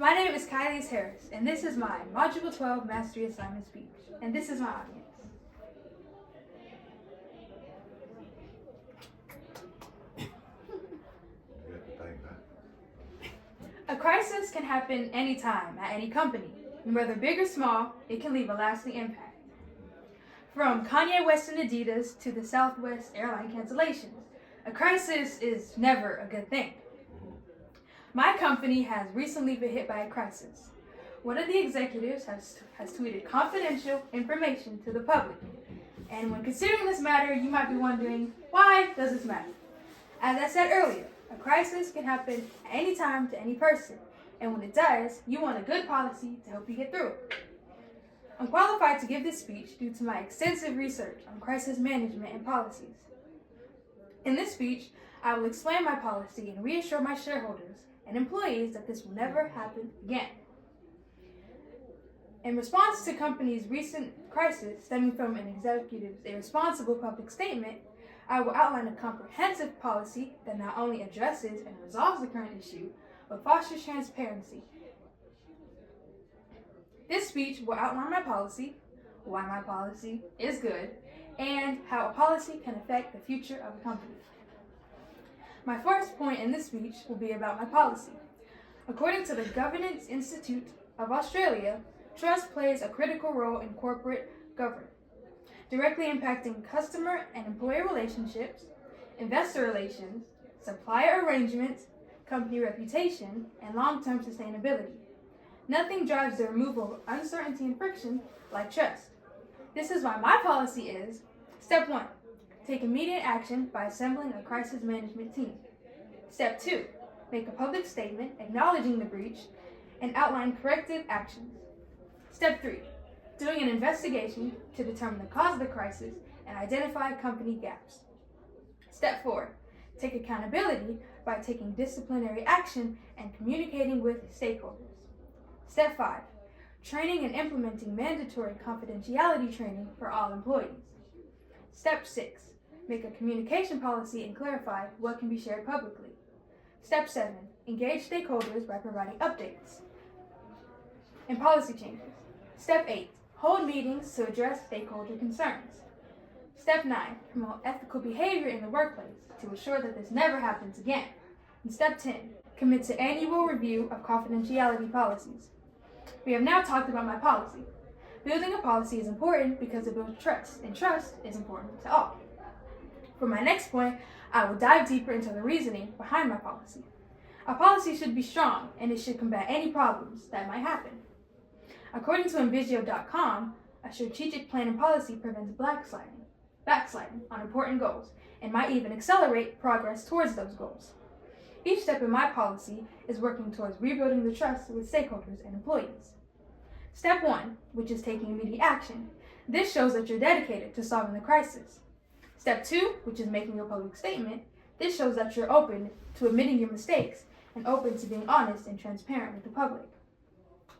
My name is Kylie Harris, and this is my Module 12 Mastery Assignment speech, and this is my audience. A crisis can happen anytime, at any company, and whether big or small, it can leave a lasting impact. From Kanye West and Adidas to the Southwest airline cancellations, a crisis is never a good thing. My company has recently been hit by a crisis. One of the executives has tweeted confidential information to the public. And when considering this matter, you might be wondering, why does this matter? As I said earlier, a crisis can happen at any time to any person. And when it does, you want a good policy to help you get through it. I'm qualified to give this speech due to my extensive research on crisis management and policies. In this speech, I will explain my policy and reassure my shareholders and employees that this will never happen again. In response to the company's recent crisis stemming from an executive's irresponsible public statement, I will outline a comprehensive policy that not only addresses and resolves the current issue, but fosters transparency. This speech will outline my policy, why my policy is good, and how a policy can affect the future of a company. My first point in this speech will be about my policy. According to the Governance Institute of Australia, trust plays a critical role in corporate governance, directly impacting customer and employer relationships, investor relations, supplier arrangements, company reputation, and long-term sustainability. Nothing drives the removal of uncertainty and friction like trust. This is why my policy is: Step 1. Take immediate action by assembling a crisis management team. Step 2. Make a public statement acknowledging the breach and outline corrective actions. Step 3. Doing an investigation to determine the cause of the crisis and identify company gaps. Step 4. Take accountability by taking disciplinary action and communicating with stakeholders. Step 5. Training and implementing mandatory confidentiality training for all employees. Step 6. Make a communication policy and clarify what can be shared publicly. Step 7. Engage stakeholders by providing updates and policy changes. Step 8. Hold meetings to address stakeholder concerns. Step 9. Promote ethical behavior in the workplace to ensure that this never happens again. And Step 10. Commit to annual review of confidentiality policies. We have now talked about my policy. Building a policy is important because it builds trust, and trust is important to all. For my next point, I will dive deeper into the reasoning behind my policy. A policy should be strong, and it should combat any problems that might happen. According to Envisio.com, a strategic plan and policy prevents backsliding on important goals, and might even accelerate progress towards those goals. Each step in my policy is working towards rebuilding the trust with stakeholders and employees. Step 1, which is taking immediate action. This shows that you're dedicated to solving the crisis. Step 2, which is making a public statement. This shows that you're open to admitting your mistakes and open to being honest and transparent with the public.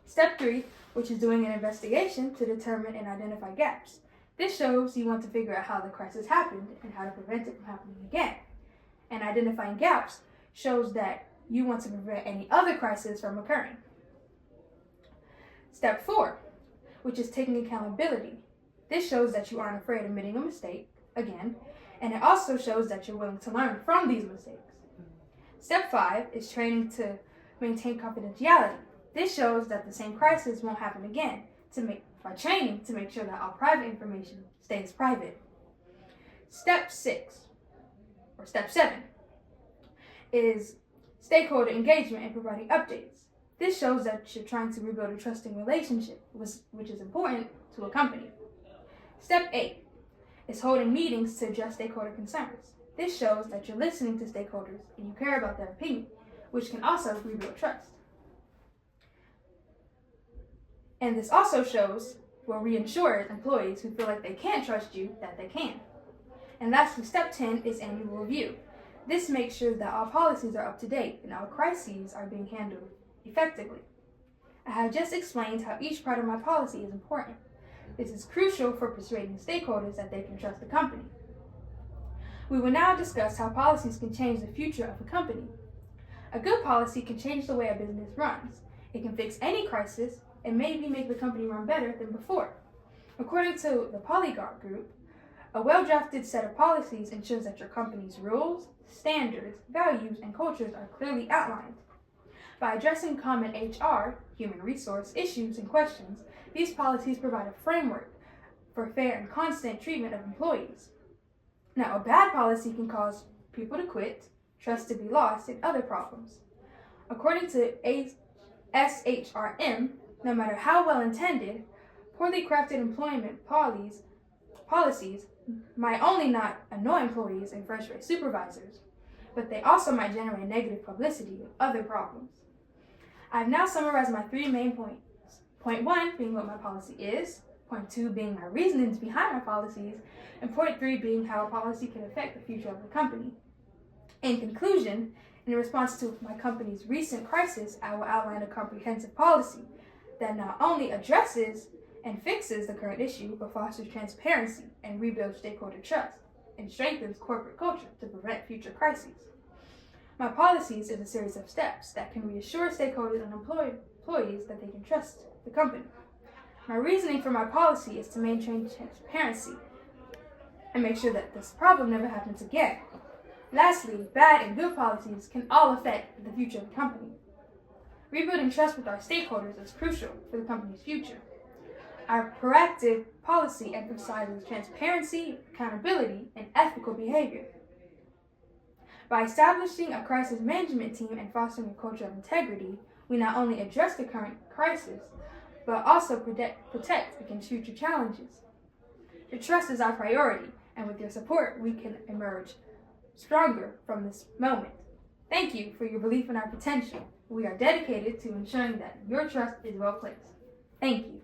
Step 3, which is doing an investigation to determine and identify gaps. This shows you want to figure out how the crisis happened and how to prevent it from happening again. And identifying gaps shows that you want to prevent any other crisis from occurring. Step 4, which is taking accountability. This shows that you aren't afraid of admitting a mistake again, and it also shows that you're willing to learn from these mistakes. Step 5 is training to maintain confidentiality. This shows that the same crisis won't happen again by training to make sure that all private information stays private. Step 7 is stakeholder engagement and providing updates. This shows that you're trying to rebuild a trusting relationship, which is important to a company. Step 8 is holding meetings to address stakeholder concerns. This shows that you're listening to stakeholders and you care about their opinion, which can also rebuild trust. And this also shows or reassures employees who feel like they can't trust you that they can. And lastly, Step 10 is annual review. This makes sure that all policies are up to date and all crises are being handled effectively. I have just explained how each part of my policy is important. This is crucial for persuading stakeholders that they can trust the company. We will now discuss how policies can change the future of a company. A good policy can change the way a business runs. It can fix any crisis and maybe make the company run better than before. According to the Polyglot Group, a well-drafted set of policies ensures that your company's rules, standards, values, and cultures are clearly outlined. By addressing common HR, human resource, issues and questions, these policies provide a framework for fair and constant treatment of employees. Now, a bad policy can cause people to quit, trust to be lost, and other problems. According to SHRM, no matter how well intended, poorly crafted employment policies might only not annoy employees and frustrate supervisors, but they also might generate negative publicity and other problems. I've now summarized my 3 main points. Point 1 being what my policy is, point 2 being my reasonings behind my policies, and point 3 being how a policy can affect the future of the company. In conclusion, in response to my company's recent crisis, I will outline a comprehensive policy that not only addresses and fixes the current issue, but fosters transparency and rebuilds stakeholder trust and strengthens corporate culture to prevent future crises. My policies is a series of steps that can reassure stakeholders and employees that they can trust the company. My reasoning for my policy is to maintain transparency and make sure that this problem never happens again. Lastly, bad and good policies can all affect the future of the company. Rebuilding trust with our stakeholders is crucial for the company's future. Our proactive policy emphasizes transparency, accountability, and ethical behavior. By establishing a crisis management team and fostering a culture of integrity, we not only address the current crisis, but also protect against future challenges. Your trust is our priority, and with your support, we can emerge stronger from this moment. Thank you for your belief in our potential. We are dedicated to ensuring that your trust is well placed. Thank you.